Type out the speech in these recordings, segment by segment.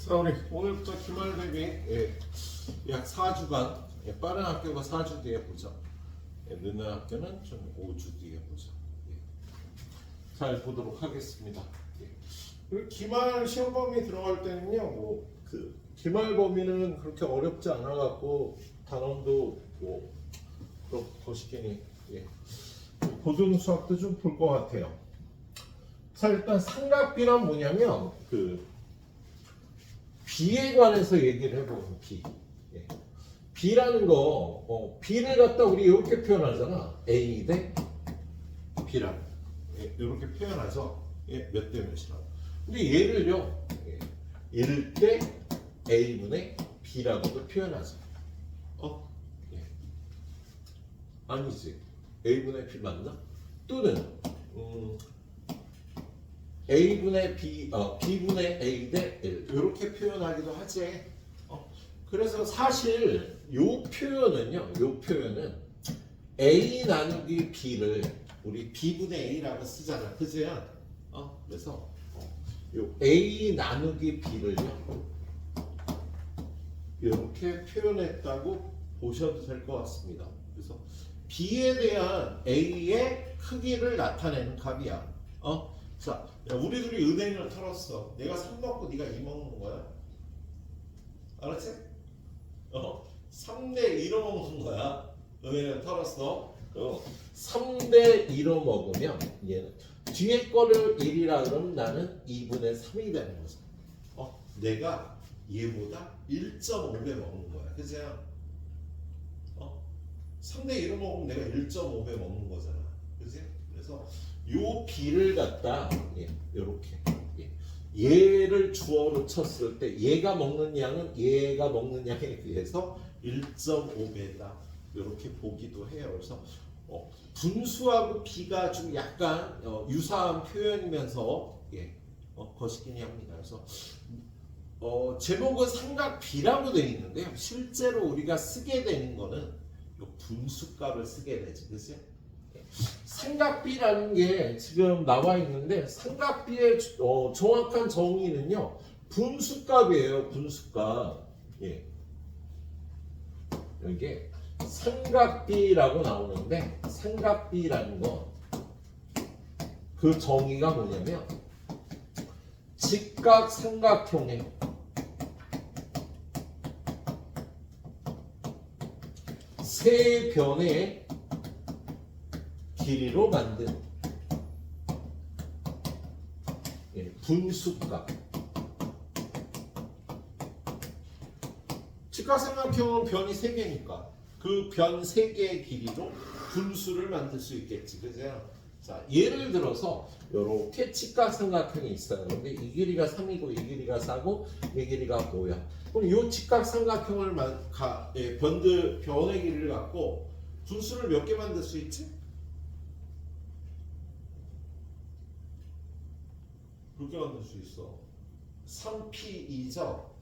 자, 우리 오늘부터 기말 대비 약 4주간 빠른 학교가 4주 뒤에 보죠. 늦는 학교는 좀 5주 뒤에 보죠. 잘 보도록 하겠습니다. 그리고 기말 시험 범위 들어갈 때는요, 기말 범위는 그렇게 어렵지 않아 갖고 단원도 그렇게 거시기니 고등 수학도 좀 볼 것 같아요. 자, 일단 삼각비란 뭐냐면 비에 관해서 얘기를 해보면 B라는 거, B를 갖다 우리 이렇게 표현하잖아. A 대 B라고. 이렇게 표현하죠. 몇 대 몇이라고. 근데 얘를요, 1대 A분의 B라고도 표현하죠. 아니지. A분의 B 맞나? 또는, A분의 B, B분의 A 대 L 이렇게 표현하기도 하지. 그래서 사실 요 표현은 A 나누기 B를 우리 B분의 A라고 쓰잖아, 그제야? 그래서 요 A 나누기 B를요 이렇게 표현했다고 보셔도 될 것 같습니다. 그래서 B에 대한 A의 크기를 나타내는 값이야. 자, 우리 둘이 은행을 털었어. 내가 3 먹고 네가 2 먹는 거야. 알았지? 3대 2로 먹는 거야. 은행을 털었어. 3대 2로 먹으면 얘는 뒤에 거를 1이라 그러면 나는 2분의 3이 되는 거죠. 내가 얘보다 1.5배 먹는 거야. 그치? 3대 1로 먹으면 내가 1.5배 먹는 거잖아. 그치? 그래서 요 B를 갖다 요렇게 얘를 주어로 쳤을 때 얘가 먹는 양은 얘가 먹는 양에 비해서 1.5배다 이렇게 보기도 해요. 그래서 분수하고 B가 좀 약간 유사한 표현이면서 거시기니 합니다. 그래서 제목은 삼각 B라고 되어 있는데요. 실제로 우리가 쓰게 되는 거는 요 분수값을 쓰게 되지, 그치? 삼각비라는 게 지금 나와 있는데 삼각비의 정확한 정의는요 분수값이에요. 분수값. 이게 삼각비라고 나오는데 삼각비라는 거 그 정의가 뭐냐면 직각삼각형의 세 변의 길이로 만든 분수값. 직각삼각형은 변이 3개니까 그 변 3개의 길이로 분수를 만들 수 있겠지, 그죠? 자, 예를 들어서 이렇게 직각삼각형이 있어요. 근데 이 길이가 3이고 이 길이가 4고 이 길이가 5야. 그럼 이 직각삼각형을 변의 길이를 갖고 분수를 몇 개 만들 수 있지? 그렇게 만들 수 있어. 3P2죠.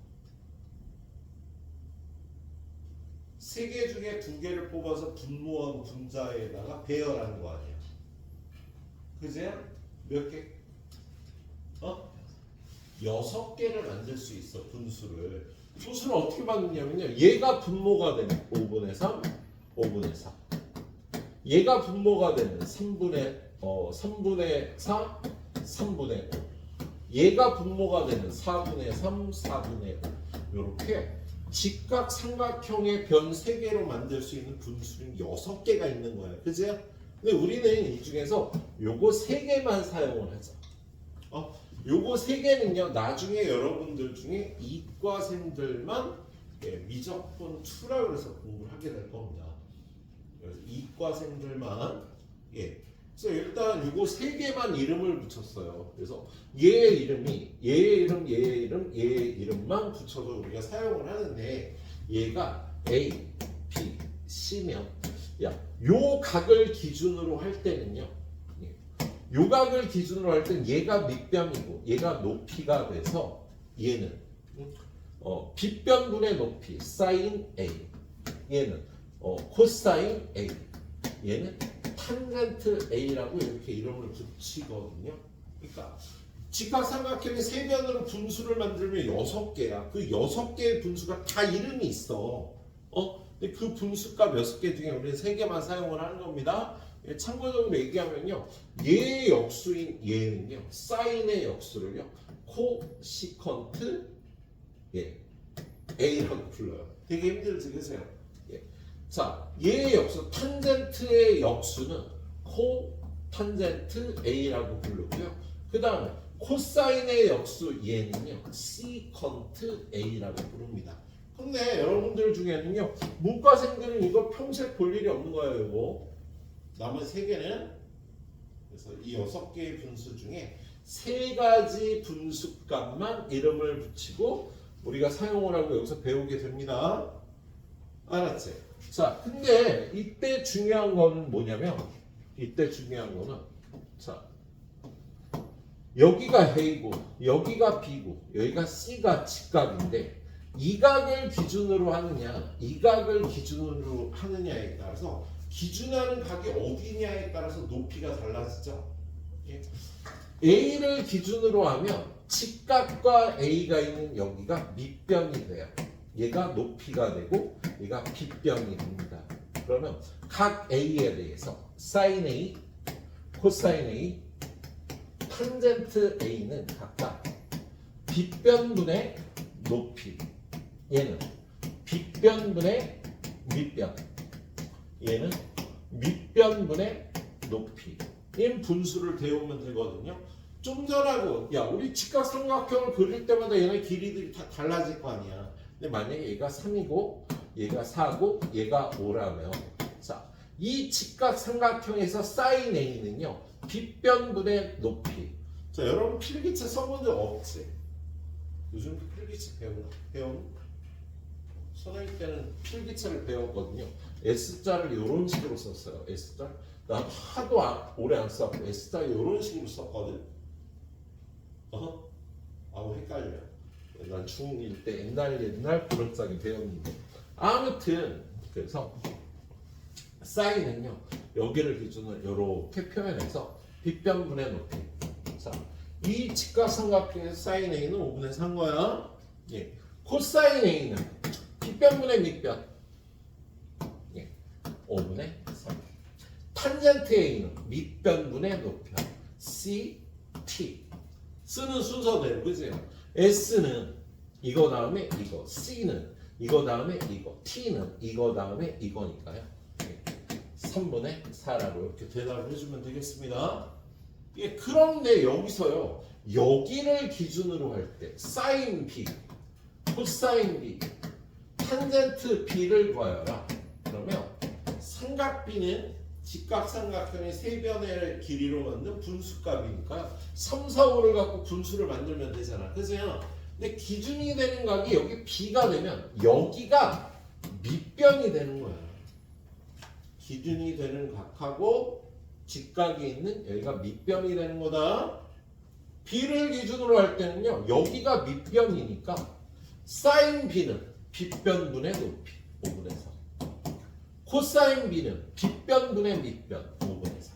3개 중에 2개를 뽑아서 분모하고 분자에다가 배열하는 거 아니야. 그제? 몇 개? 6개를 만들 수 있어, 분수를. 분수를 어떻게 만드냐면요. 얘가 분모가 되면 5분의 3, 5분의 4. 얘가 분모가 되면 3분의 4, 3분의 5. 얘가 분모가 되는 4분의 3, 4분의 5 이렇게 직각삼각형의 변 3개로 만들 수 있는 분수는 6개가 있는 거예요. 그죠? 근데 우리는 이 중에서 요거 3개만 사용을 하자. 요거 3개는요 나중에 여러분들 중에 이과생들만 미적분 2라 그래서 공부를 하게 될 겁니다. 그래서 이과생들만 그래서 일단 이거 3개만 이름을 붙였어요. 그래서 얘의 이름이 얘의 이름, 얘의 이름, 얘의 이름만 붙여서 우리가 사용을 하는데 얘가 A, B, C면 요 각을 기준으로 할 때는요. 요 각을 기준으로 할 때는 얘가 밑변이고 얘가 높이가 돼서 얘는 빗변분의 높이 사인 A, 얘는 코사인 A, 얘는 탄젠트 A라고 이렇게 이름을 붙이거든요. 그러니까 직각삼각형의 세변으로 분수를 만들면 6개야. 그 6개의 분수가 다 이름이 있어. 근데 그 분수값 6개 중에 우리는 3개만 사용을 하는 겁니다. 참고적으로 얘기하면요. 얘의 역수인 얘는요. 사인의 역수를요. 코시컨트 A라고 불러요. 되게 힘들지, 그세요? 자, 얘의 역수, 탄젠트의 역수는 코탄젠트 A라고 부르고요. 그 다음에 코사인의 역수 얘는요. 시컨트 A라고 부릅니다. 근데 여러분들 중에는요. 문과생들은 이거 평생 볼 일이 없는 거예요. 이거. 남은 3개는 그래서 이 6개의 분수 중에 3가지 분수값만 이름을 붙이고 우리가 사용을 하고 여기서 배우게 됩니다. 알았지? 자, 근데 이때 중요한 거는 뭐냐면 자, 여기가 A고 여기가 B고 여기가 C가 직각인데 이 각을 기준으로 하느냐에 따라서 기준하는 각이 어디냐에 따라서 높이가 달라지죠. A를 기준으로 하면 직각과 A가 있는 여기가 밑변이 돼요. 얘가 높이가 되고 얘가 빗변이 됩니다. 그러면 각 A에 대해서 sin A, 코사인 A, 탄젠트 A는 각각 빗변분의 높이, 얘는 빗변분의 밑변, 얘는 밑변분의 높이 인 분수를 배우면 되거든요. 좀 전하고 야 우리 직각삼각형을 그릴 때마다 얘네 길이들이 다 달라질 거 아니야. 근데 만약에 얘가 3이고 얘가 4고 얘가 5라면 자, 이 직각삼각형에서 sin A는요. 빗변분의 높이. 자, 여러분 필기체 써본 적 없지? 요즘 필기체 배우나? 선생님 때는 필기체를 배웠거든요. S자를 이런 식으로 썼어요. S자. 나 하도 오래 안 썼고 S자 이런 식으로 썼거든. 아우 헷갈려. 난 중1 때 옛날 그럴싸하게 배웠는데 아무튼 그래서 사인은요 여기를 기준으로 이렇게 표현해서 빗변분의 높이. 자, 이 직각삼각형의 사인 A는 5분의 3 거야. 코사인 A는 빗변분의 밑변 5분의 3. 탄젠트 A는 밑변분의 높이 C, T. 쓰는 순서대로 그지? S는 이거 다음에 이거, C는 이거 다음에 이거, T는 이거 다음에 이거니까요. 3분의 4라고 이렇게 대답을 해주면 되겠습니다. 그런데 여기서요. 여기를 기준으로 할 때 사인 B, 코사인 B, 탄젠트 B를 구하여라. 그러면 삼각 B는 직각삼각형의 세변의 길이로 만든 분수값이니까 3, 4, 5를 갖고 분수를 만들면 되잖아. 그죠? 근데 기준이 되는 각이 여기 B가 되면 여기가 밑변이 되는 거야. 기준이 되는 각하고 직각이 있는 여기가 밑변이 되는 거다. B를 기준으로 할 때는요. 여기가 밑변이니까 sin B는 빗변분의 높이 5분의 4. 코사인 B는 빗변분의 밑변 5분의 4.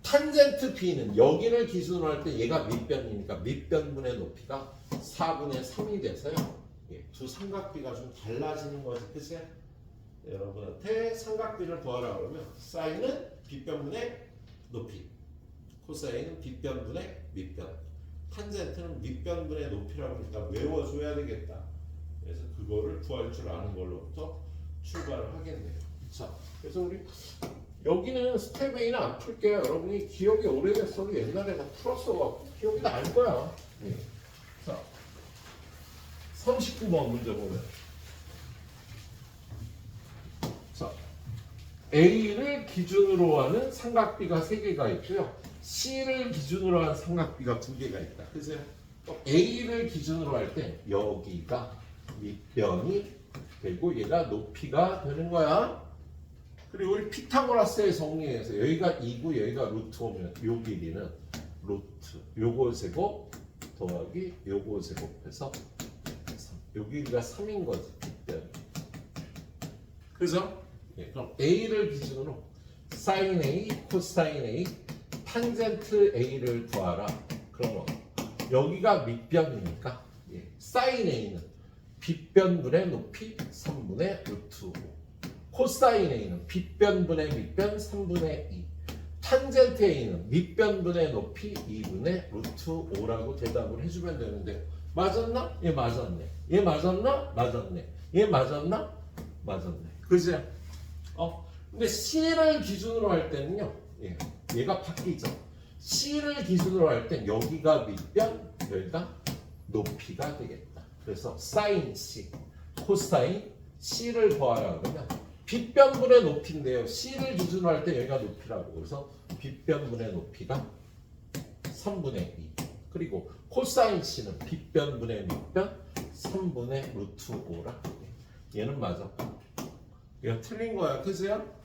탄젠트 B는 여기를 기준으로 할 때 얘가 밑변이니까 밑변분의 높이가 4분의 3이 돼서요. 두 삼각비가 좀 달라지는 거지. 그치? 여러분한테 삼각비를 구하라 그러면 사인은 빗변분의 높이, 코사인은 빗변분의 밑변, 탄젠트는 밑변분의 높이라고 일단 외워줘야 되겠다. 그래서 그거를 구할 줄 아는 걸로부터 출발을 하겠네요. 자, 그래서 우리 여기는 스텝 A는 안 풀게요. 여러분이 기억이 오래됐어도 옛날에 다 풀었어갖고 기억이 날 거야. 자, 39번 문제 보면 자, A를 기준으로 하는 삼각비가 3개가 있고요. C를 기준으로 하는 삼각비가 2개가 있다. 그래서 A를 기준으로 할 때 여기가 밑변이 되고 얘가 높이가 되는 거야. 그리고 우리 피타고라스의 정리에서 여기가 2고 여기가 루트 오면 요 길이는 루트 요거 제곱 더하기 요거 제곱해서 3. 요 길이가 3인 거지. 밑변. 그죠? 그럼 A를 기준으로 sin A, 코사인 A, 탄젠트 A를 구하라. 그러면 여기가 밑변이니까 사인 A는 빗변분의 높이 3분의 루트 5. 코사인 A는 빗변분의 밑변 3분의 2. 탄젠트 A는 밑변분의 높이 2분의 루트 5라고 대답을 해주면 되는데 맞았나? 얘 맞았네. 얘 맞았나? 맞았네. 얘 맞았나? 맞았네. 그지? 근데 C를 기준으로 할 때는요. 얘가 바뀌죠. C를 기준으로 할 땐 여기가 밑변, 여기가 높이가 되겠다. 그래서 사인 C, 코사인 C를 더하라 그러면 빗변분의 높이인데요. C를 기준으로 할 때 여기가 높이라고. 그래서 빗변분의 높이가 3분의 2. 그리고 코사인 C는 빗변분의 밑변 3분의 루트 5라. 얘는 맞아. 얘가 틀린 거야. 그죠?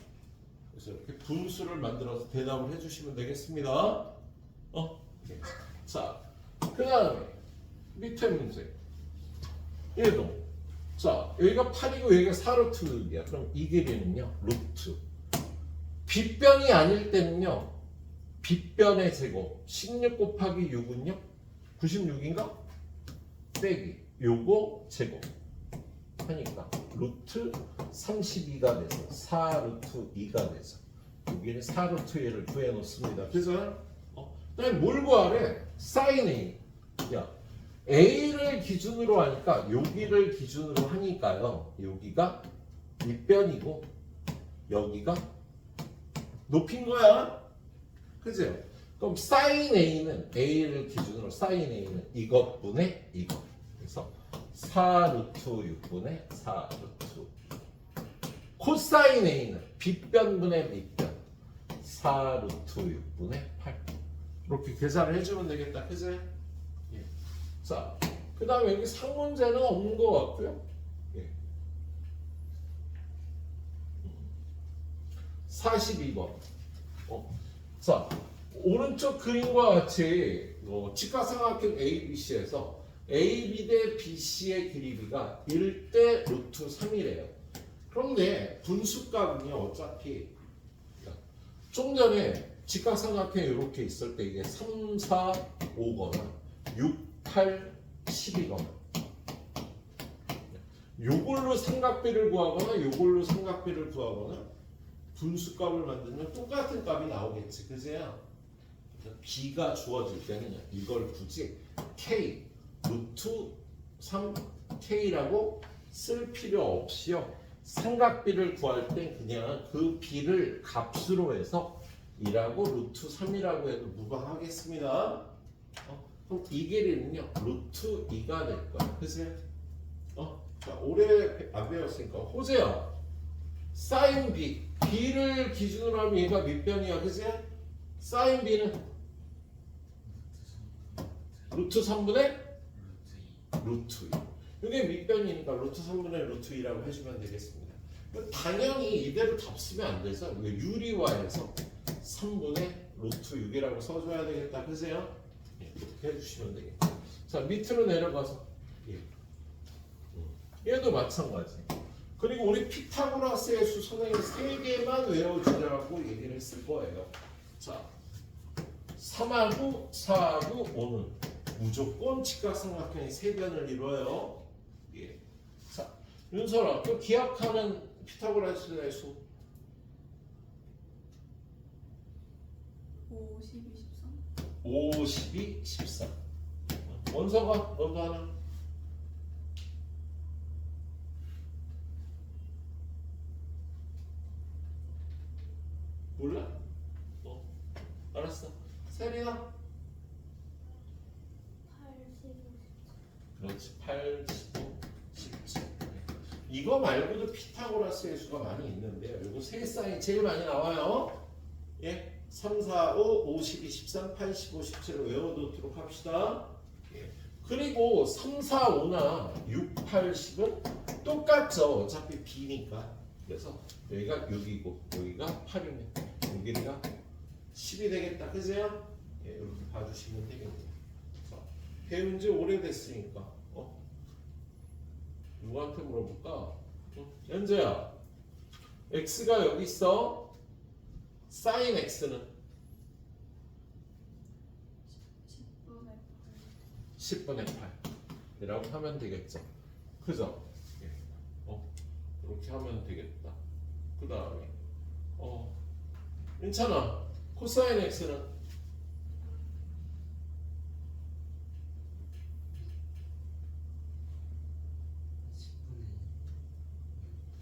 그래서 이렇게 분수를 만들어서 대답을 해주시면 되겠습니다. 자, 그 다음에 밑에 문제. 얘도. 자, 여기가 8이고 여기가 4루트 6이야. 그럼 이 길이는요, 루트. 빗변이 아닐 때는요, 빗변의 제곱. 16 곱하기 6은요, 96인가? 빼기. 요거 제곱. 하니까 루트 32가 돼서 4루트 2가 돼서 여기는 4루트 1을 구해 놓습니다. 그래서 그다음에 뭘 구하래? 사인 A. 야, A를 기준으로 하니까 여기를 기준으로 하니까요. 여기가 밑변이고 여기가 높인 거야. 그죠? 그럼 사인 A는 A를 기준으로 사인 A는 이것분의 이것. 그래서 4루트 6분의 4루트. 코사인 A는 빗변분의 밑변 4루트 6분의 8. 이렇게 계산을 해주면 되겠다. 그지? 자, 그 다음에 여기 상문제는 없는 것 같고요. 42번. 자, 오른쪽 그림과 같이 직각삼각형 ABC에서 AB 대 BC의 길이가 1대 루트 3이래요. 그런데 분수값은요, 어차피 좀 전에 직각삼각형이 이렇게 있을 때 이게 3, 4, 5거나 6, 8, 10이거나 요걸로 삼각비를 구하거나 요걸로 삼각비를 구하거나 분수값을 만들면 똑같은 값이 나오겠지. 그제요? B가 주어질 때는 이걸 굳이 K 루트 3K라고 쓸 필요 없이요. 삼각비를 구할 때 그냥 그 B를 값으로 해서 2라고 루트 3이라고 해도 무방하겠습니다. 그럼 이 길이는요 루트 2가 될 거야. 그치? 자, 오래 안 배웠으니까 호재야. 사인 B B를 기준으로 하면 얘가 밑변이야. 그치? 사인 B는 루트 3분의 루트 2. 이게 밑변이니까 루트 3분의 루트 2라고 해주면 되겠습니다. 당연히 이대로 답 쓰면 안 돼서 유리화해서 3분의 루트 6이라고 써줘야 되겠다. 그세요? 이렇게 해주시면 되겠다. 자, 밑으로 내려가서 얘도 마찬가지. 그리고 우리 피타고라스의 수 선생님 3개만 외워주라고 얘기를 쓸 거예요. 자, 3하고 4하고 5는 무조건 직각삼각형이 3변을 이뤄요. 자, 윤설아, 또 기억하는 피타고라스의 수 5, 12, 13. 5, 12, 14. 원서가 너도 하나? 몰라? 알았어. 세리나? 8, 15, 17. 그렇지. 8, 15, 17. 이거 말고도 피타고라스의 수가 많이 있는데요. 이거 세 쌍이 제일 많이 나와요. 3, 4, 5, 5, 12, 13, 8, 15, 17을 외워두도록 합시다. 그리고 3, 4, 5나 6, 8, 10은 똑같죠. 어차피 B니까. 그래서 여기가 6이고 여기가 8이네. 여기가 10이 되겠다. 그죠? 이렇게 봐주시면 되겠네요. 배운 지 오래됐으니까 누구한테 물어볼까? 연재야, x가 여기 있어. 사인 x는 10분의 10분의 8이라고 하면 되겠죠. 그죠? 예. 이렇게 하면 되겠다. 그 다음에 괜찮아. 코사인 x는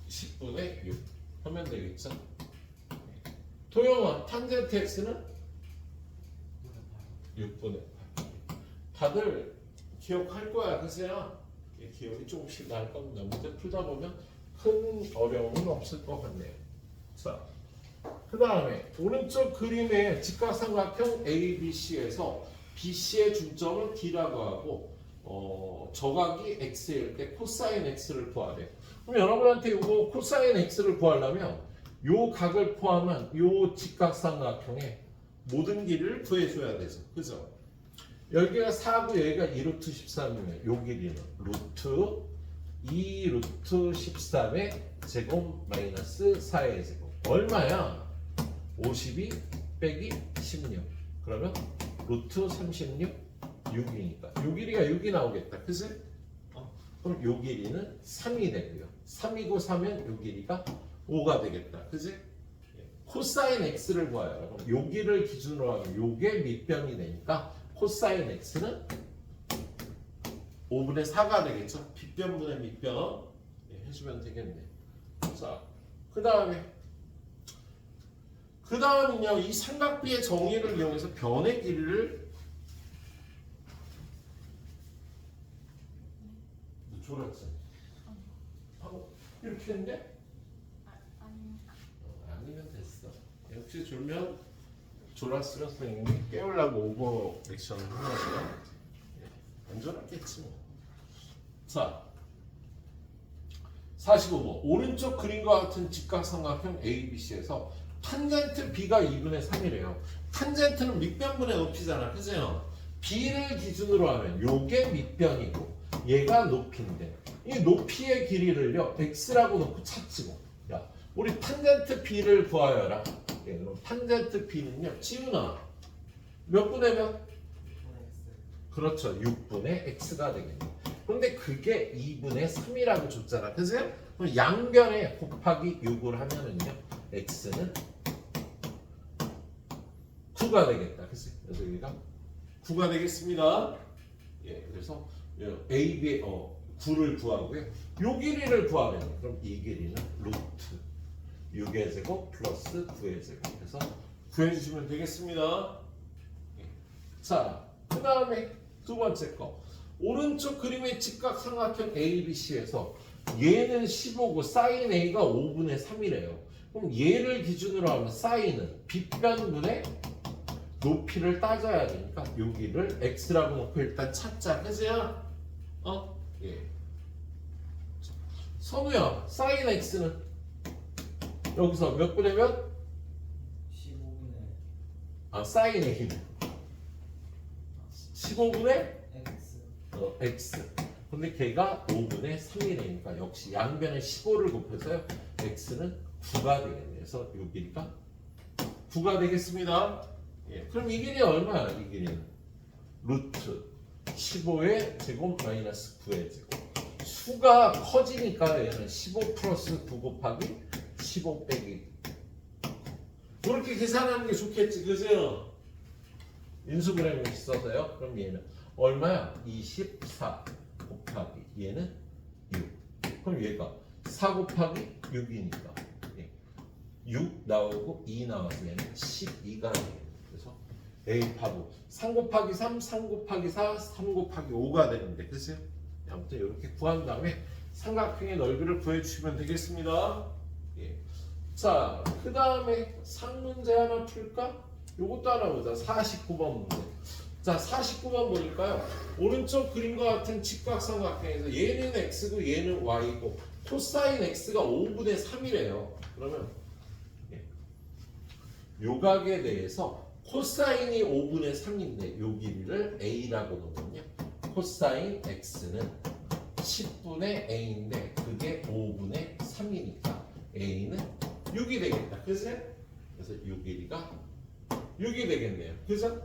10분의 6 하면 되겠죠. 도영아, 탄젠트 x는 6분의 8. 다들 기억할 거야, 그세요? 기억이 조금씩 날 겁니다. 문제 풀다 보면 큰 어려움은 없을 것 같네요. 자, 그 다음에 오른쪽 그림의 직각삼각형 ABC에서 BC의 중점을 D라고 하고 저각이 X일 때 코사인 X를 구하래요. 그럼 여러분한테 이거 코사인 X를 구하려면 요 각을 포함한 요 직각삼각형의 모든 길이를 구해줘야 되죠. 그죠? 여기가 4고 여기가 2루트 13이면 요 길이는 루트 2 루트 13의 제곱 마이너스 4의 제곱 얼마야? 52 빼기 16 그러면 루트 36 6이니까 요 길이가 6이 나오겠다. 그치? 그럼 요 길이는 3이 되고요. 3이고 3면 요 길이가 5가 되겠다. 그치? 코사인 x를 구해요. 그럼 요 길을 기준으로 하면 요게 밑변이 되니까 코사인 x는 5분의 4가 되겠죠. 빗변분의 밑변 해주면 되겠네. 자, 그 다음은요 이 삼각비의 정의를 이용해서 변의 길이를 졸았지? 이렇게 했는데? 아니면 됐어. 역시 졸면 졸았으면 선생님이 깨우려고 오버 액션을 하나요? 안 졸았겠지 뭐. 자, 45번 오른쪽 그림과 같은 직각삼각형 ABC에서 탄젠트 B가 2분의 3이래요. 탄젠트는 밑변분의 높이잖아. 그죠? B를 기준으로 하면 요게 밑변이고 얘가 높이인데 이 높이의 길이를요 X라고 놓고 찾지고 야 우리 탄젠트 B를 구하여라. 그럼 탄젠트 B는요 지훈아 몇 분의 몇? 그렇죠. 6분의 X가 되겠네. 그런데 그게 2분의 3이라고 줬잖아. 그죠? 그럼 양변에 곱하기 6을 하면은요 X는 9가 되겠다. 그치? 그래서 여기가 9가 되겠습니다. 예, 그래서 AB의 9를 구하고요. 요 길이를 구하면 그럼 이 길이는 루트 6의 제곱 플러스 9의 제곱 해서 구해주시면 되겠습니다. 예. 자, 그 다음에 두 번째 거 오른쪽 그림의 직각삼각형 ABC에서 얘는 15고 사인 A가 5분의 3이래요. 그럼 얘를 기준으로 하면 사인은 빗변분의 높이를 따져야 되니까 여기를 x라고 놓고 일단 찾자. 그죠? 예. 선우야, 사인 x는 여기서 몇 분의 몇? 15분의 사인 a는 15분의 x x. 근데 걔가 5분의 3이니까 역시 양변에 15를 곱해서요. x는 9가 되겠네요. 그래서 이 길이가 9가 되겠습니다. 예. 그럼 이 길이 얼마야? 이 길이는 루트 15의 제곱 마이너스 9의 제곱. 수가 커지니까 얘는 15 플러스 9 곱하기 15 빼기. 그렇게 계산하는 게 좋겠지, 그죠? 인수분해를 써서요. 그럼 얘는 얼마야? 24 곱하기 얘는 6. 그럼 얘가 4 곱하기 6이니까 6 나오고 2 나와서 얘는 12가 되겠네. 그래서 A 파고 3 곱하기 3, 3 곱하기 4, 3 곱하기 5가 되는데 그치? 아무튼 이렇게 구한 다음에 삼각형의 넓이를 구해주시면 되겠습니다. 예. 자, 그 다음에 상문제 하나 풀까? 요것도 하나 보자. 49번 문제. 자, 49번 보니까요. 오른쪽 그림과 같은 직각삼각형에서 얘는 x고 얘는 y고 코사인 x가 5분의 3이래요. 그러면 요각에 대해서 코사인이 5분의 3인데 요 길이를 a라고 놓으면요. 코사인 x는 10분의 a인데 그게 5분의 3이니까 a는 6이 되겠다. 그죠? 그래서 요 길이가 6이 되겠네요. 그죠?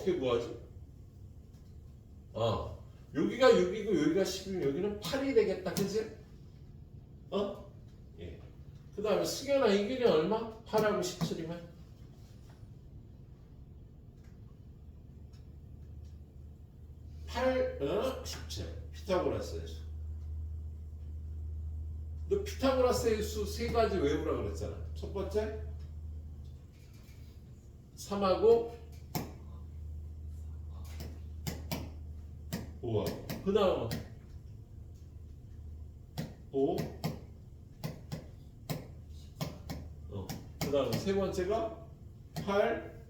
어떻게 구하지? 여기가 6이고 여기가 10이면 여기는 8이 되겠다. 그치? 예. 그 다음에 승현아 이 길이 얼마? 8하고 17이면 8, 17. 피타고라스의 수. 너 피타고라스의 수 세 가지 외우라 그랬잖아. 첫 번째 3하고 5하고 그 다음은 5 그 다음에 세 번째가 8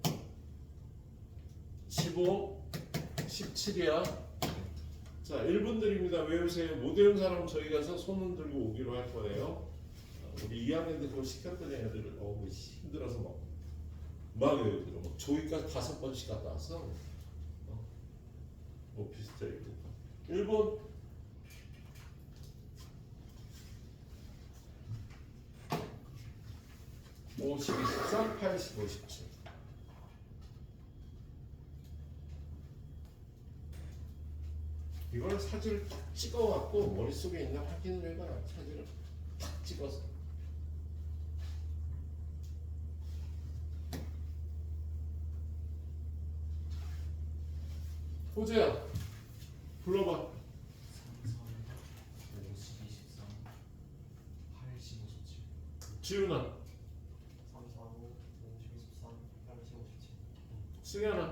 15 17이야. 자 1분 드립니다. 외우세요. 못 외운 사람 저희 가서 손 흔들고 오기로 할 거예요. 우리 2학년들 그거 시켰더니 애들 힘들어서 막 외우더라고. 막 조이까지 5번씩 갔다 왔어. 오피스텔 1번 5, 12, 13, 8, 15, 17 이걸 사진을 딱 찍어갖고 머릿속에 있나 확인을 해봐. 사진을 딱 찍어서 호재야 불러봐. 5, 12, 13, 8, 15, 17 지훈아 3, 4, 5, 5, 12, 13, 8, 15, 17 승현아 5,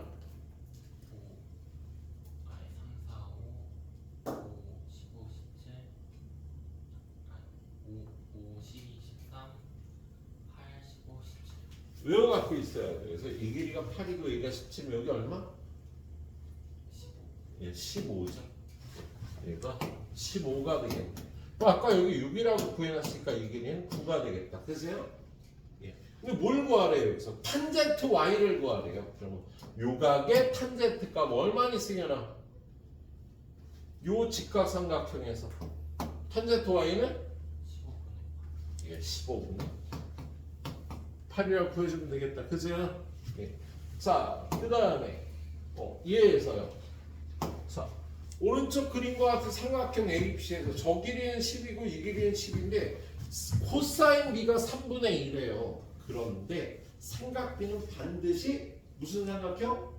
3, 4, 5, 5, 15, 17 5, 12, 13, 8, 15, 17 외워갖고 있어야 돼. 그래서 이 길이가 8이고 여기가 17이면 여기 얼마? 15 예, 15죠. 얘가 15가 되겠네. 아까 여기 6이라고 구해놨으니까 이 길이는 9가 되겠다. 그죠? 예. 근데 뭘 구하래요? 여기서 탄젠트 y를 구하래요. 그러면 요각의 탄젠트 값 얼마니 쓰려나? 요 직각삼각형에서 탄젠트 y는 15분의 예, 15분의 8이라고 구해주면 되겠다. 그죠? 예. 자, 그 다음에 얘에서요. 자, 오른쪽 그림과 같은 삼각형 ABC에서 저 길이는 10이고 이 길이는 10인데 코사인 B가 3분의 1이에요. 그런데 삼각비는 반드시 무슨 삼각형?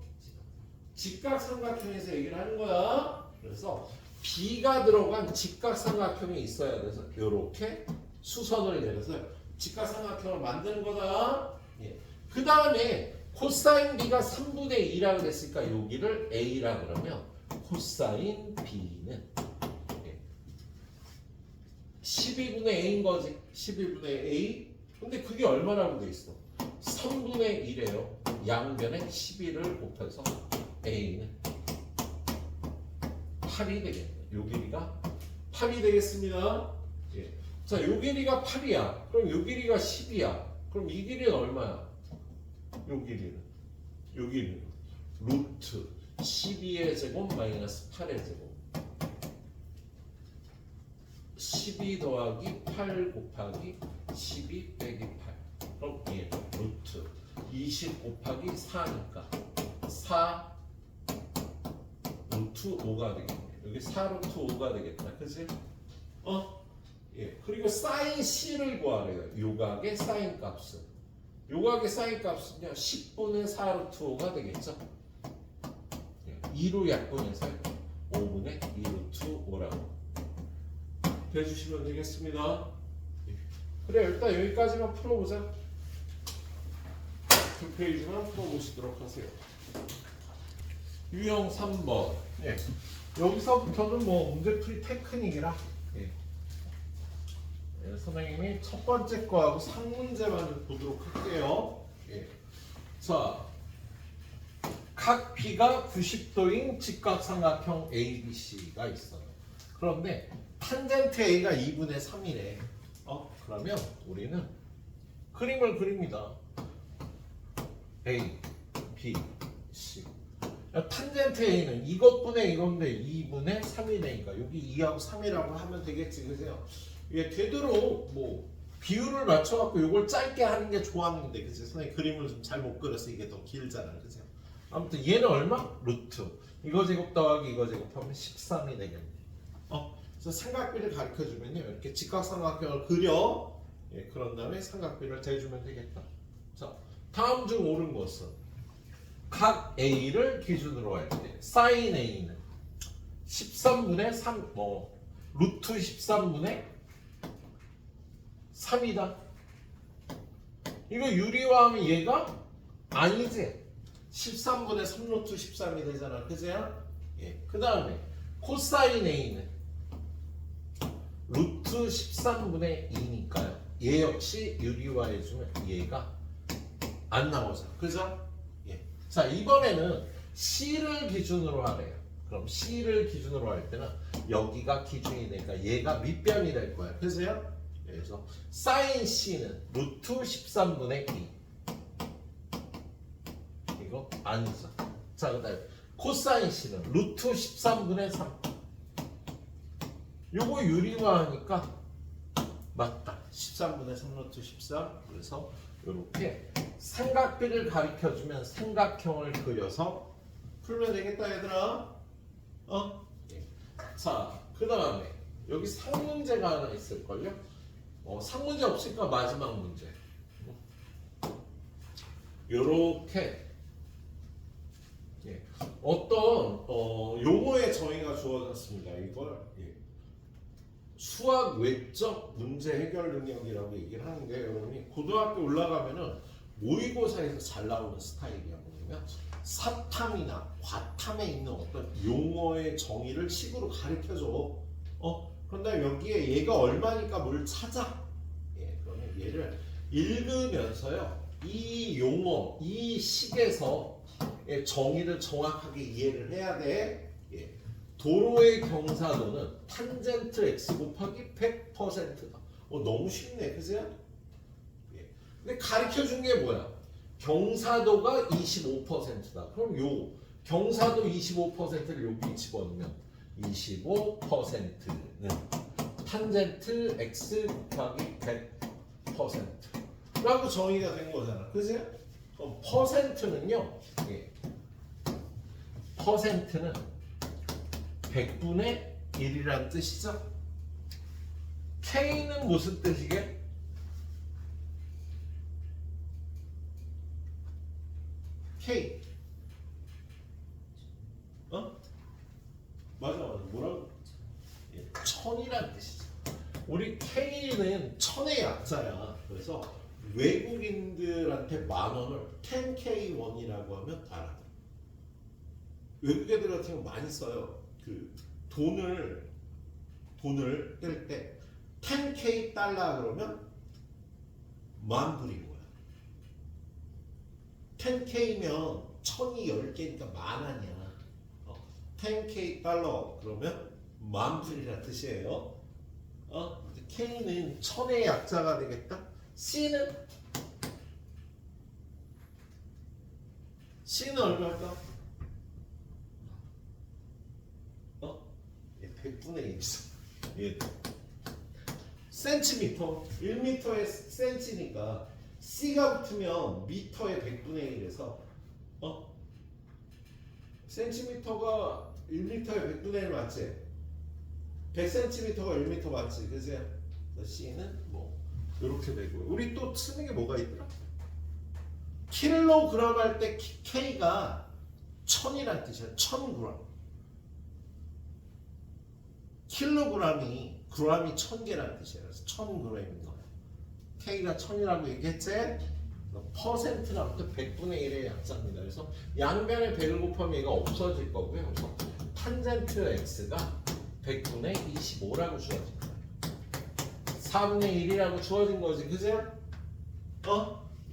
직각삼각형에서 얘기를 하는 거야. 그래서 B가 들어간 직각삼각형이 있어야 돼서 이렇게 수선을 내려서 직각삼각형을 만드는 거다. 예. 그 다음에 코사인 B가 3분의 2라 그랬으니까 여기를 A라 그러면 코사인 B는 12분의 A인 거지. 12분의 A. 근데 그게 얼마라고 돼 있어? 3분의 1이에요. 양변에 12를 곱해서 A는 8이 되겠네. 요 길이가 8이 되겠습니다. 예. 자, 요 길이가 8이야. 그럼 요 길이가 10이야. 그럼 이 길이는 얼마야? 요 길이는 루트 12의 제곱 마이너스 8의 제곱 12 더하기 8 곱하기 12 빼기 8 그럼 얘 루트 20 곱하기 4니까 4 루트 5가 되겠네. 여기 4 루트 5가 되겠다. 그치? 예. 그리고 사인 C를 구하래요. 요각의 사인 값은 요각의 사인 값은요 10분의 4 루트 5가 되겠죠. 2로 약분해서 5분의 2 루트 5라고 해주시면 되겠습니다. 그래 일단 여기까지만 풀어보자. 두 페이지만 풀어보시도록 하세요. 유형 3번. 예. 여기서부터는 뭐 문제풀이 테크닉이라 예. 예, 선생님이 첫 번째 거하고 상문제만 보도록 할게요. 예. 자, 각 B가 90도인 직각삼각형 ABC가 있어요. 그런데 탄젠트 A가 2분의 3이래. 그러면 우리는 그림을 그립니다. A, B, C. 탄젠트 A는 이것분의 이건데 2분의 3이니까 여기 2하고 3이라고 하면 되겠지, 그죠? 이게 되도록 뭐 비율을 맞춰갖고 이걸 짧게 하는 게 좋았는데, 그치? 선생님 그림을 좀 잘 못 그려서 이게 더 길잖아, 그죠? 아무튼 얘는 얼마? 루트. 이거 제곱 더하기 이거 제곱하면 13이 되겠네. 그래서 삼각비를 가르쳐 주면요. 이렇게 직각삼각형을 그려. 예, 그런 다음에 삼각비를 대주면 되겠다. 자, 다음 중 옳은 것은 각 A를 기준으로 할 때 sin A는 13분의 3, 루트 13분의 3이다. 이거 유리화하면 얘가 아니지. 13분의 3루트 13이 되잖아. 그제야? 예. 그 다음에 코사인 A는 루트 13분의 2니까요. 얘 역시 유리화해주면 얘가 안 나오죠. 그죠? 예. 자, 이번에는 C를 기준으로 하래요. 그럼 C를 기준으로 할 때는 여기가 기준이 되니까 얘가 밑변이 될 거야. 그래서요? 그래서 sin C는 루트 13분의 2. 이거 아니죠. 자, 그 다음에 코사인 C는 루트 13분의 3. 요거 유리화하니까 맞다. 13분의 3 루트 13. 그래서 이렇게 삼각비를 가르쳐주면 삼각형을 그려서 풀면 되겠다, 얘들아. 예. 자, 그 다음에 여기 상문제가 하나 있을걸요? 상문제 없으니까 마지막 문제. 요렇게 예. 어떤 용어의 정의가 주어졌습니다. 이걸 수학 외적 문제 해결 능력이라고 얘기를 하는데, 여러분이 고등학교 올라가면은 모의고사에서 잘 나오는 스타일이야. 뭐냐면 사탐이나 과탐에 있는 어떤 용어의 정의를 식으로 가르쳐줘. 그런데 여기에 얘가 얼마니까 뭘 찾아. 예, 그러면 얘를 읽으면서요, 이 용어, 이 식에서 정의를 정확하게 이해를 해야 돼. 예. 도로의 경사도는 탄젠트 x 곱하기 100%다. 너무 쉽네, 그죠? 예. 근데 가르쳐 준 게 뭐야? 경사도가 25%다. 그럼 요 경사도 25%를 여기 집어넣으면 25%는 탄젠트 x 곱하기 100%라고 정의가 된 거잖아. 그죠? 그럼 퍼센트는요. 예. 퍼센트는 100분의 1이란 뜻이죠. K는 무슨 뜻이게? K. 맞아. 뭐라고? 예, 천이란 뜻이죠. 우리 K는 천의 약자야. 그래서 외국인들한테 10,000원을 10K1이라고 하면 알아. 외국 애들 같은 경우 많이 써요. 그 돈을 뗄 때 10K 달러 그러면 10,000불인 거야. 10K면 1000이 10개니까 10,000원이야. 10K 달러 그러면 10,000불이라는 뜻이에요. K는 1000의 약자가 되겠다. C는 얼마일까? 100분의 1이죠. 예. 센티미터, 1m에 센치니까 C가 붙으면 미터의 100분의 1에서 센티미터가 1m의 100분의 1 맞지? 100cm가 1m 맞지? 그죠? C는 뭐 이렇게 되고요. 우리 또 쓰는 게 뭐가 있더라? 킬로그램 할 때 K가 1000이란 뜻이야. 1000g. 킬로그램이 1000개라는 뜻이야. 그래서 1000g인 거야. K가 1000이라고 얘기했지? 퍼센트라면 또 100분의 1의 약자입니다. 그래서 양변에 100을 곱하면 얘가 없어질 거고요. 그래서 탄젠트 x가 100분의 25라고 주어진 거야. 4분의 1이라고 주어진 거지, 그죠?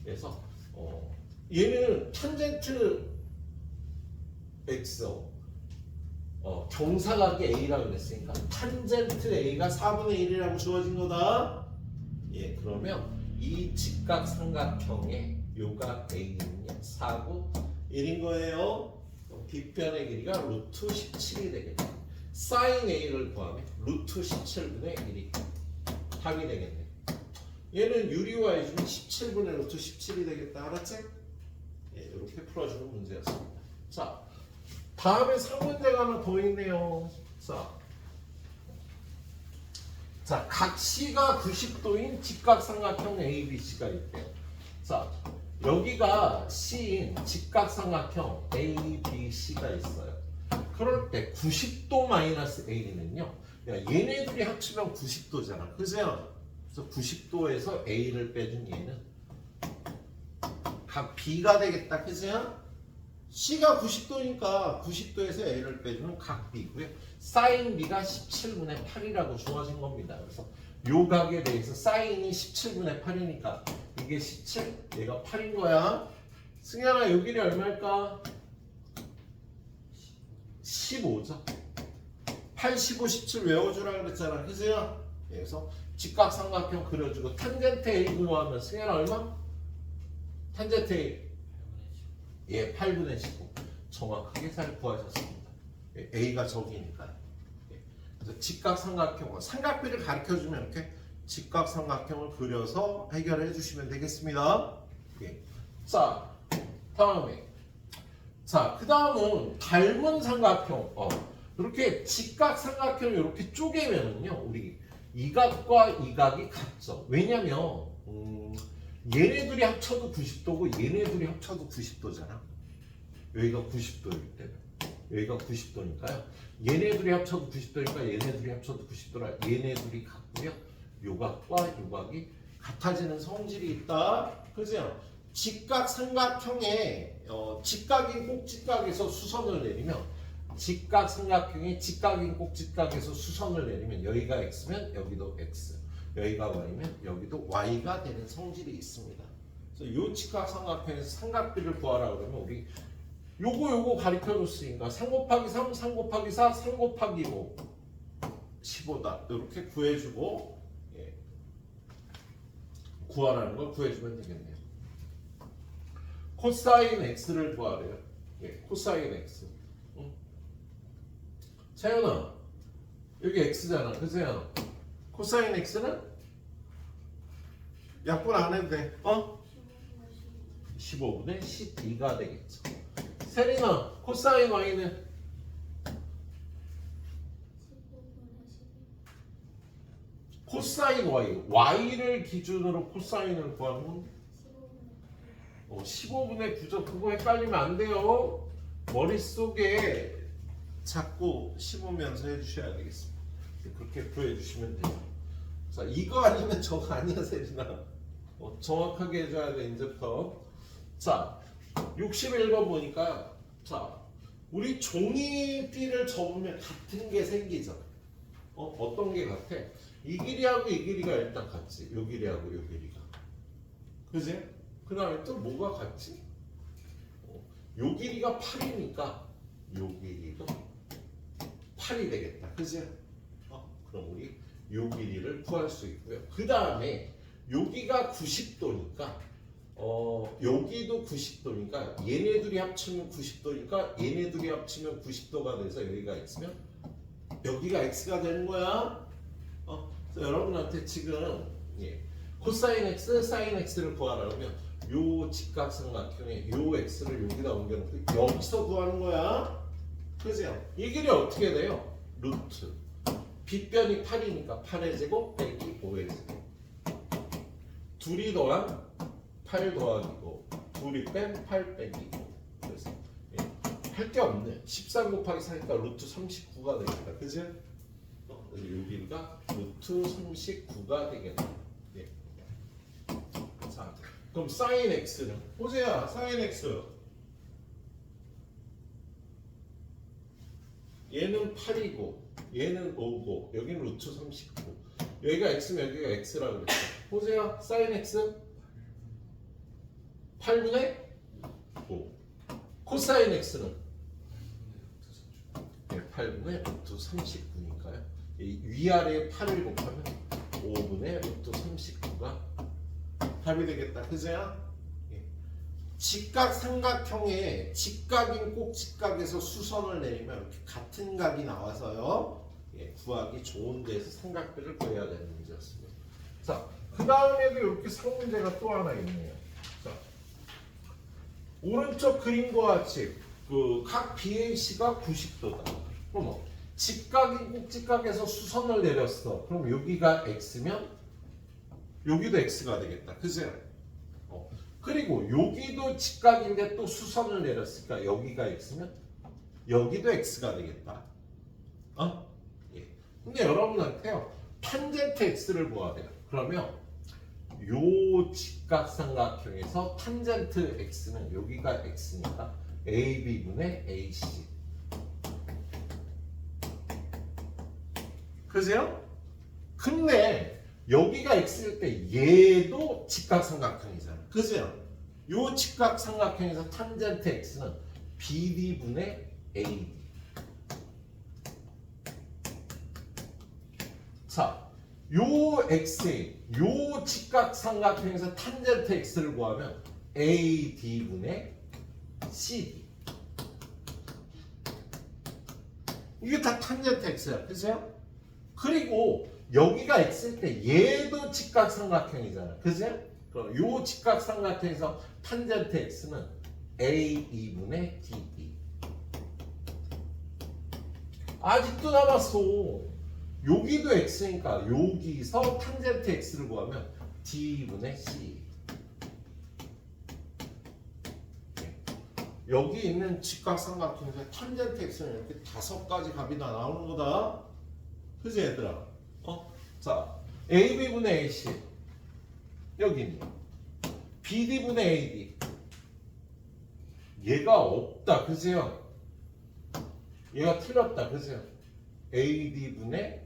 그래서 얘는 탄젠트 x 경사각이 A라고 그랬으니까 탄젠트 A가 4분의 1이라고 주어진 거다. 예, 그러면 이 직각삼각형의 요각 A는요 4구 1인 거예요. 빗변의 길이가 루트 17이 되겠네. sin A를 구하면 루트 17분의 1이 답이 되겠네. 얘는 유리화해주면 17분의 루트 17이 되겠다. 알았지? 예, 이렇게 풀어주는 문제였습니다. 자, 다음에 상문제가 하나 더 있네요. 자, 각 C가 90도인 직각삼각형 ABC가 있대요. 자, 여기가 C인 직각삼각형 ABC가 있어요. 그럴 때 90도 마이너스 A는요, 얘네들이 합치면 90도잖아. 그죠? 그래서 90도에서 A를 빼준 얘는 각 B가 되겠다. 그죠? C가 90도니까 90도에서 A를 빼주면 각 B고요. 사인 B가 17분의 8이라고 주어진 겁니다. 그래서 요 각에 대해서 사인이 17분의 8이니까 이게 17, 얘가 8인 거야. 승현아, 요 길이 얼마일까? 15죠. 8, 15, 17 외워주라 그랬잖아. 그죠? 그래서 직각삼각형 그려주고 탄젠트 A 구하면 승현아 얼마? 탄젠트 A 예, 8분의 15. 정확하게 잘 구하셨습니다. 예, A가 저기니까요. 예, 그래서 직각삼각형, 삼각비를 가르쳐주면 이렇게 직각삼각형을 그려서 해결해 주시면 되겠습니다. 예. 자, 다음에. 자, 그 다음은 닮은 삼각형. 이렇게 직각삼각형을 이렇게 쪼개면은요, 우리 이 각과 이 각이 같죠. 왜냐면, 얘네들이 합쳐도 90도고 얘네들이 합쳐도 90도잖아. 여기가 90도일 때는 여기가 90도니까요. 얘네들이 합쳐도 90도니까 얘네들이 합쳐도 90도라 얘네들이 같고요. 요각과 요각이 같아지는 성질이 있다. 그죠? 직각삼각형에 직각인 꼭직각에서 수선을 내리면 직각삼각형이 직각인 꼭직각에서 수선을 내리면 여기가 x면 여기도 x, 여기가 y면 여기도 y가 되는 성질이 있습니다. 그래서 요 직각삼각형에서 삼각비를 구하라 그러면 우리 요거 가르쳐줬으니까 3 곱하기 3, 3 곱하기 4, 3 곱하기 5 15다 이렇게 구해주고 예. 구하라는 걸 구해주면 되겠네요. 코사인 x를 구하래요. 예, 코사인 x. 응? 차연아, 여기 x잖아, 그죠? 코사인 x는 약분 안 해도 돼. 15분의 12가 되겠죠. 세린아, 코사인 y는 15분의 12. 코사인 y를 기준으로 코사인을 구하면 15분의 9죠. 그거 헷갈리면 안 돼요. 머릿속에 자꾸 씹으면서 해주셔야 되겠습니다. 그렇게 구해주시면 돼요. 자, 이거 아니면 저거 아니야, 세린아. 정확하게 해줘야 돼, 이제부터. 자, 61번 보니까, 자, 우리 종이띠를 접으면 같은 게 생기죠. 어떤 게 같아? 이 길이하고 이 길이가 일단 같지. 요 길이하고 요 길이가. 그지? 그 다음에 또 뭐가 같지? 요 길이가 8이니까 요 길이도 8이 되겠다. 그지? 그럼 우리 요 길이를 구할 수 있고요. 그 다음에 여기가 90도니까 여기도 90도니까 얘네들이 합치면 90도니까 얘네들이 합치면 90도가 돼서 여기가 x면 여기가 x가 되는 거야. 그래서 여러분한테 지금 코사인 x, 사인 x를 구하라 그러면 요 직각삼각형에 요 x를 여기다 옮겨놓고 여기서 구하는 거야. 그죠? 이 길이 어떻게 돼요? 루트 빗변이 8이니까 8의 제곱 빼기 5의 제곱 둘이 더한 8 더하기 5 둘이 뺀 8 빼기 5 그래서 할 게 없네. 13 곱하기 4니까 루트 39가 되겠다. 그죠? 여기가 루트 39가 되겠다. 예. 자, 그럼 사인 x는 호재야. 사인 x 얘는 8이고 얘는 5고 여기는 루트 39 여기가 x면 여기가 x라고 그랬어. 호재야, 사인 x 8분의 5 코사인 x는 8분의 루트 39니까요. 위아래 8을 곱하면 5분의 루트 39가 답이 되겠다. 그죠? 직각삼각형에 직각인 꼭직각에서 수선을 내리면 이렇게 같은 각이 나와서요. 구하기 좋은 데서 삼각비를 구해야 되는 문제였습니다. 자, 그 다음에도 이렇게 상문제가 또 하나 있네요. 자, 오른쪽 그림과 같이 그 각 BAC가 90도다. 그럼 뭐 직각이 꼭직각에서 수선을 내렸어. 그럼 여기가 X면 여기도 X가 되겠다. 그죠? 그리고 여기도 직각인데 또 수선을 내렸으니까 여기가 X면 여기도 X가 되겠다. 예. 근데 여러분한테요. 탄젠트 X를 구해야 돼요. 그러면 요 직각삼각형에서 탄젠트 X는 여기가 X니까 AB분의 AC. 그죠? 근데 여기가 X일 때 얘도 직각삼각형이잖아. 그죠? 요 직각삼각형에서 탄젠트 X는 BD분의 AD. 자, 요 X에 요 직각삼각형에서 탄젠트 X를 구하면 AD분의 CD. 이게 다 탄젠트 X야. 그죠? 그리고 여기가 X일 때 얘도 직각삼각형이잖아. 그죠? 그럼 요 직각삼각형에서 탄젠트 X는 AE분의 DE. 아직도 남았어. 여기도 X니까 여기서 탄젠트 X를 구하면 D분의 C. 여기 있는 직각삼각형에서 탄젠트 X는 이렇게 5가지 값이 다 나오는 거다. 그지 얘들아? 자, AB분의 AC 여기 있네. BD분의 AD 얘가 없다. 그지요? 얘가 틀렸다. 그지요? AD분의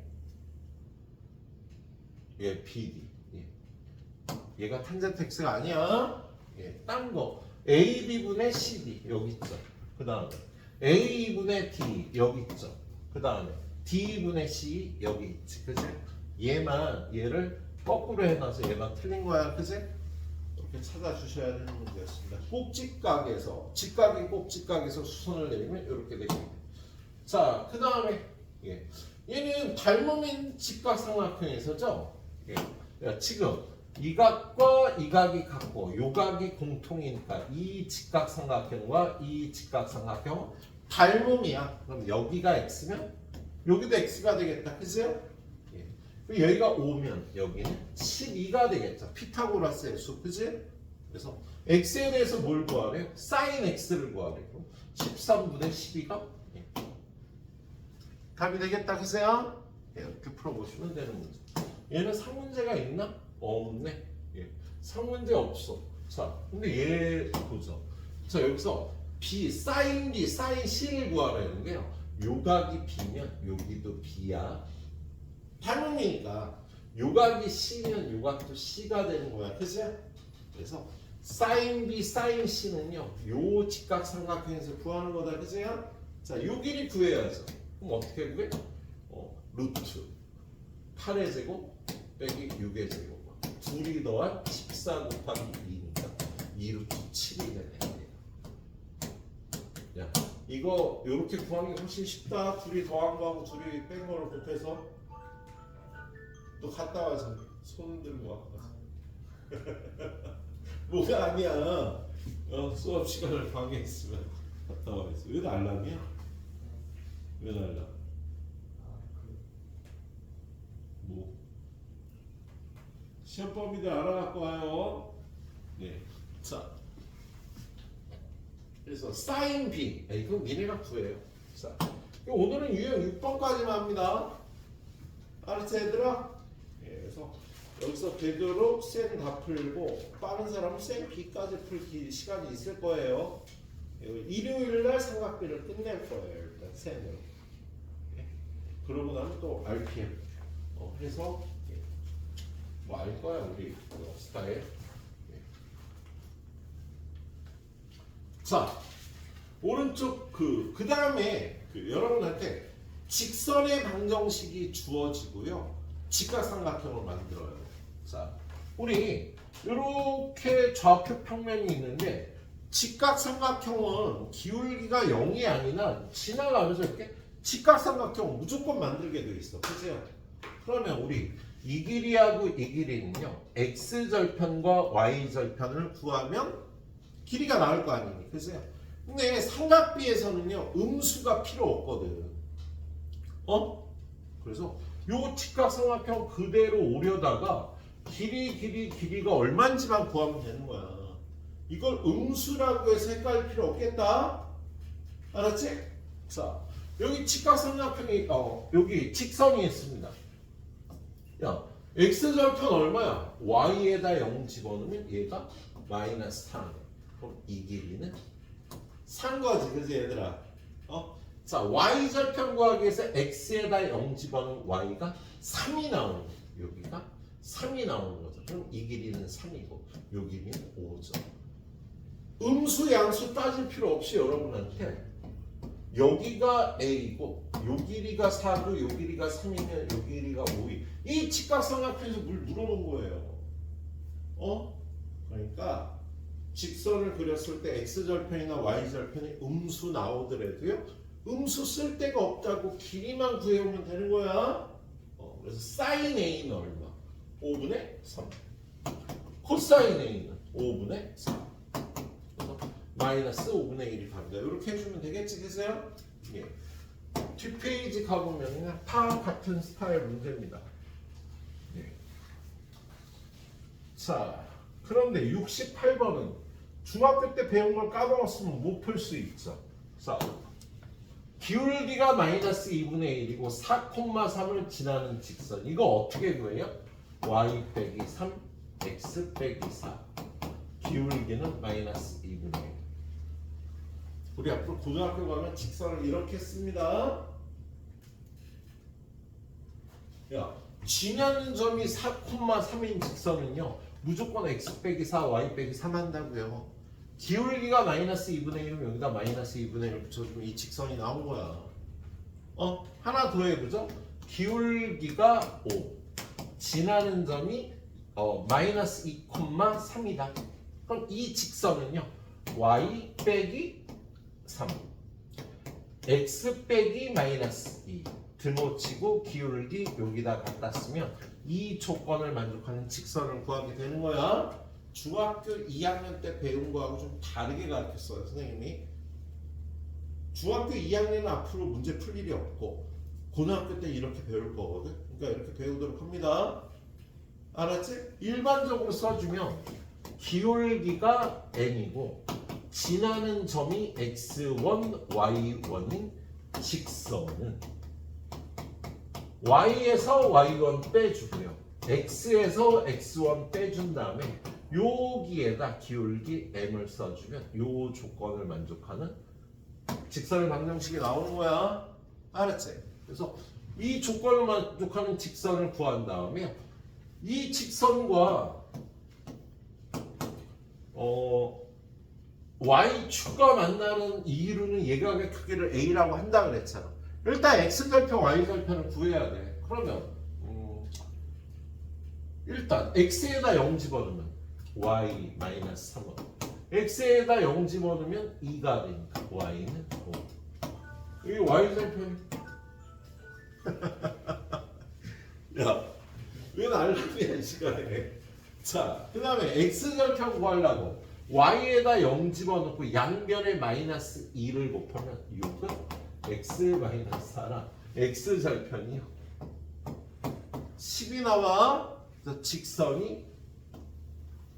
얘 BD. 얘가 탄젠트 X가 아니야. 딴 거. AB분의 CD 여기 있죠. 그 다음에 A분의 D 여기 있죠. 그 다음에 D분의 C 여기 있지. 그지? 얘를 거꾸로 해놔서 얘만 틀린 거야. 그지? 이렇게 찾아주셔야 되는 문제였습니다. 꼭직각에서 직각이 꼭직각에서 수선을 내리면 이렇게 되겠네. 자, 그 다음에 얘는 닮음인 직각삼각형에서죠. 지금 이 각과 이 각이 같고 요 각이 공통이니까 이 직각삼각형과 이 직각삼각형 닮음이야. 그럼 여기가 X면 여기도 X가 되겠다. 그죠? 여기가 5면 여기는 12가 되겠죠. 피타고라스의 수. 그지? 그래서 X에 대해서 뭘 구하래요? 사인 X를 구하래요. 13분의 12가 답이 되겠다. 그세요? 이렇게 풀어보시면 되는 문제. 얘는 상문제가 있나? 없네. 상문제 없어. 자, 근데 얘 보죠. 자, 여기서 B, 사인 B, 사인 C를 구하라는 게요. 요각이 B면 여기도 B야. 닮음이니까 요각이 C면 요각도 C가 되는 거야. 그죠? 그래서 사인 B, 사인 C는요. 요 직각삼각형에서 구하는 거다. 그죠? 자, 요 길이 구해야죠. 그럼 어떻게 구해? 루트 8의 제곱 빼기 6의 제곱 둘이 더한 14 곱하기 2니까 2루트 7이 되네. 야, 이거 이렇게 구하는 게 훨씬 쉽다. 둘이 더한 거하고 둘이 뺀 거를 곱해서 또 갔다 와서 손 들고 와. 뭐가 아니야. 수업 시간을 방해했으면 갔다 와야지. 왜 알람이야? 왜 알람? 뭐? 시험 범위들 알아갖고 와요. 네. 자. 그래서 사인 B. 이건 니네가 구해요. 자. 오늘은 유형 6번까지만 합니다. 알았지 얘들아? 그래서 여기서 되도록 쌤 다 풀고 빠른 사람은 쌤 B까지 풀 시간이 있을 거예요. 일요일날 삼각비를 끝낼 거예요. 일단 쌤으로. 그러고 나면 또 RPM 해서 뭐 알 거야 우리 스타일. 자, 오른쪽 그 다음에 여러분한테 직선의 방정식이 주어지고요. 직각삼각형을 만들어요. 자, 우리 이렇게 좌표 평면이 있는데 직각삼각형은 기울기가 0이 아니라 지나가면서 이렇게 직각삼각형 무조건 만들게 돼 있어. 그죠? 그러면 우리 이 길이하고 이 길이는요. X절편과 Y절편을 구하면 길이가 나올 거 아닙니까? 그죠? 근데 삼각비에서는요 음수가 필요 없거든. 그래서 요 직각삼각형 그대로 오려다가 길이가 얼마인지만 구하면 되는 거야. 이걸 음수라고 해서 헷갈릴 필요 없겠다. 알았지? 자, 여기 직각삼각형이 여기 직선이 있습니다. 야, x절편 얼마야? y에다 0 집어넣으면 얘가 마이너스 4. 그럼 이 길이는 산 거지, 그지 얘들아? 자, y절편 구하기 위해서 x에다 0 집어넣으면 y가 3이 나오는 거야. 여기가 3이 나오는 거죠. 그럼 이 길이는 3이고 요 길이는 5죠. 음수 양수 따질 필요 없이 여러분한테 여기가 a이고 요 길이가 4고 요 길이가 3이면 요 길이가 5이 이 직각삼각형에서 물 물어본 거예요. 그러니까 직선을 그렸을 때 x절편이나 y절편이 음수 나오더라도요 음수 쓸 데가 없다고 길이만 구해오면 되는 거야. 그래서 sin a는 얼마? 5분의 3. 코사인 a는 5분의 4. 그래서 마이너스 5분의 1이 갑니다. 이렇게 해주면 되겠지, 그세요? 예. 뒷페이지 가보면 다 같은 스타일 문제입니다. 예. 자, 그런데 68번은 중학교 때 배운 걸 까먹었으면 못 풀 수 있죠. 자, 기울기가 마이너스 2분의 1이고 4,3을 지나는 직선. 이거 어떻게 구해요? y 빼기 3, x 빼기 4. 기울기는 마이너스 2분의 1. 우리 앞으로 고등학교 가면 직선을 이렇게 씁니다. 야, 지나는 점이 4,3인 직선은요 무조건 x 빼기 4, y 빼기 3 한다고요. 기울기가 마이너스 2분의 1이면 여기다 마이너스 2분의 1을 붙여주면 이 직선이 나온 거야. 하나 더 해보죠. 기울기가 5, 지나는 점이 마이너스 2,3이다. 그럼 이 직선은요 y 빼기 3, x 빼기 마이너스 2 드노치고 기울기 여기다 갖다 쓰면 이 조건을 만족하는 직선을 구하게 되는 거야. 중학교 2학년 때 배운 거하고 좀 다르게 가르쳤어요 선생님이. 중학교 2학년은 앞으로 문제 풀 일이 없고 고등학교 때 이렇게 배울 거거든. 그러니까 이렇게 배우도록 합니다. 알았지? 일반적으로 써주면 기울기가 n이고 지나는 점이 x1, y1인 직선은 y에서 y1 빼주고요. x에서 x1 빼준 다음에 여기에다 기울기 m을 써주면 요 조건을 만족하는 직선의 방정식이 나오는 거야. 알았지? 그래서 이 조건을 만족하는 직선을 구한 다음에 이 직선과 y축과 만나는 이루는 예각의 크기를 a라고 한다 그랬잖아. 일단 x절편, y절편을 구해야 돼. 그러면 일단 x에다 0 집어넣으면 y 마이너스 3원, x에다 0 집어넣으면 2가 되니까 y는 5. 이게 y절편이 야, 왜 알람이야 이 시간에. 자, 그 다음에 x절편 구하려고 y에다 0 집어넣고 양변에 마이너스 2를 곱하면 6은 x 마이너스 4랑 x절편이요 10이 나와. 그래서 직선이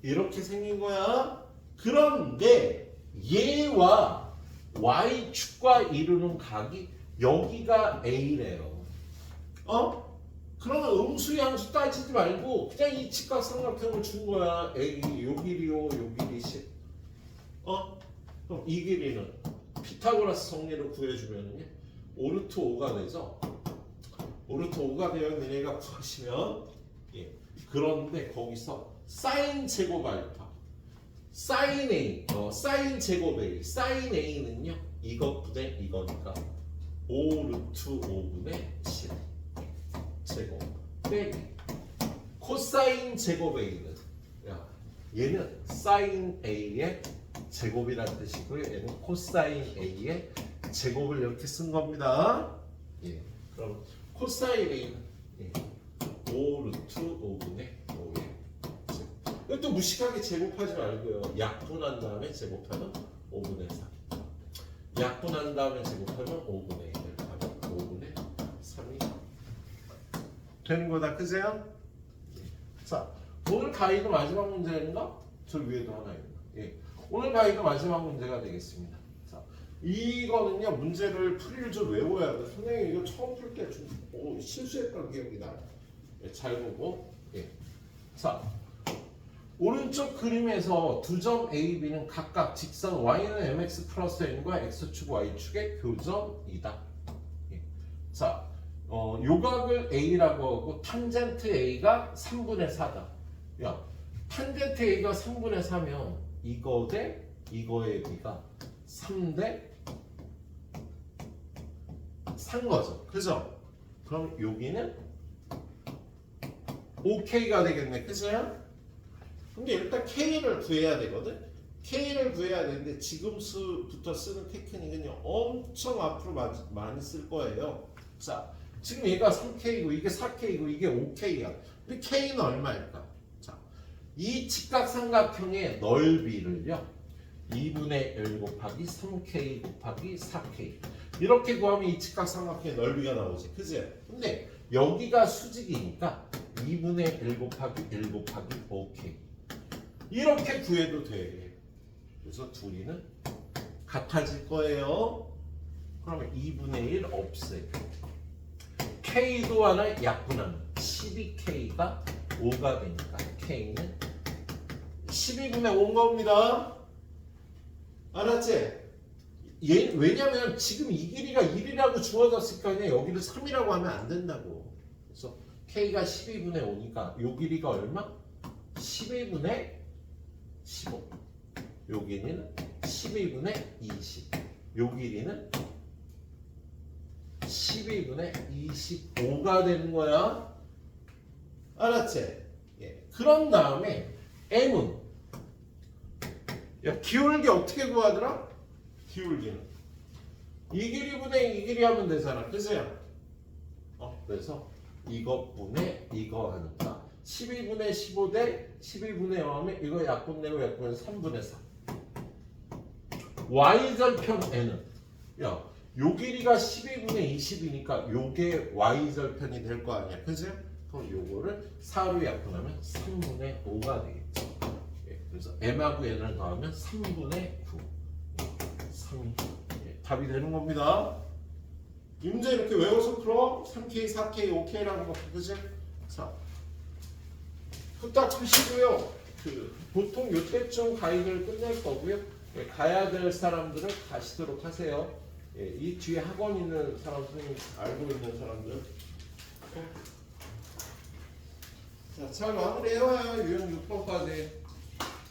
이렇게 생긴 거야. 그런데 얘와 y축과 이루는 각이 여기가 a래요. 그러면 음수 양수 따지지 말고 그냥 이 직각삼각형을 준 거야. a 요 길이요 요 길이 10. 그럼 이 길이는 피타고라스 정리를 구해주면요 5루트 5가 되죠. 5루트 5가 되면 얘가 구하시면 그런데 거기서 사인 제곱 알파, 사인 a, 사인 제곱 a, 사인 a는요 이것분의 이거니까 5루트 5분의 10 제곱 빼기 코사인 제곱 a는 얘는 사인 a의 제곱이라는 뜻이고요. 얘는 코사인 a의 제곱을 이렇게 쓴 겁니다. 그럼 코사인 a는 5루트 5분의 5의 제곱. 또 무식하게 제곱하지 말고요. 약분한 다음에 제곱하면 5분의 4. 약분한 다음에 제곱하면 5분의 1을 하면 5분의 3이 되는 거다. 그세요? 자, 오늘 가이드 마지막 문제인가? 저 위에도 하나 있나? 예. 오늘 가이드 마지막 문제가 되겠습니다. 자, 이거는요, 문제를 풀이를 좀 외워야 돼. 선생님 이거 처음 풀 때 좀 실수했던 기억이 나요. 예, 잘 보고. 예. 자, 오른쪽 그림에서 두 점 A, B는 각각 직선 y는 mx 플러스 n과 x축 y축의 교점이다. 예. 자, 요각을 A라고 하고 탄젠트 A가 3분의 4다. 야, 탄젠트 A가 3분의 4면 이거 대 이거의 B가 3대 3 거죠. 그죠? 그럼 여기는 OK가 되겠네. 그죠? 근데 일단 K를 구해야 되거든. K를 구해야 되는데 지금부터 쓰는 테크닉은요 엄청 앞으로 많이 쓸 거예요. 자, 지금 얘가 3K고 이게 4K고 이게 5K야. 근데 K는 얼마일까? 자, 이 직각삼각형의 넓이를요 2분의 1 곱하기 3K 곱하기 4K 이렇게 구하면 이 직각삼각형의 넓이가 나오지. 그지? 근데 여기가 수직이니까 2분의 1 곱하기 1 곱하기 5K 이렇게 구해도 돼. 그래서 둘이는 같아질 거예요. 그러면 2분의 1 없애고 K도 하나 약분하면 12K가 5가 되니까 K는 12분의 5인 겁니다. 알았지? 왜냐면 지금 이 길이가 1이라고 주어졌으니까 그냥 여기를 3이라고 하면 안 된다고. 그래서 K가 12분의 5니까 요 길이가 얼마? 12분의 15. 요 길이는 12분의 20. 요 길이는 12분의 25가 되는 거야. 알았지? 예. 그런 다음에 M은 야, 기울기 어떻게 구하더라? 기울기는 이 길이분의 이 길이 하면 되잖아. 그죠? 그래서 이것분의 이거 하니까 12분의 15 대 12분의 0 하면 이거 약분되고 약분해서 3분의 4. Y절편 N은 야, 요 길이가 12분의 20이니까 요게 Y절편이 될 거 아니야. 그죠? 그럼 요거를 4로 약분하면 3분의 5가 되겠죠. 예, 그래서 M하고 N을 더하면 3분의 9. 3이 답이 되는 겁니다. 이 문제 이렇게 외워서 풀어. 3K, 4K, 5K라는 거 그죠? 자, 후딱 하시고요. 보통 요때쯤 가이드를 끝낼 거고요. 예, 가야 될 사람들은 가시도록 하세요. 예, 이 뒤에 학원 있는 사람, 선생님 알고 있는 사람들. 자, 잘 마무리해와요. 유형 6번까지.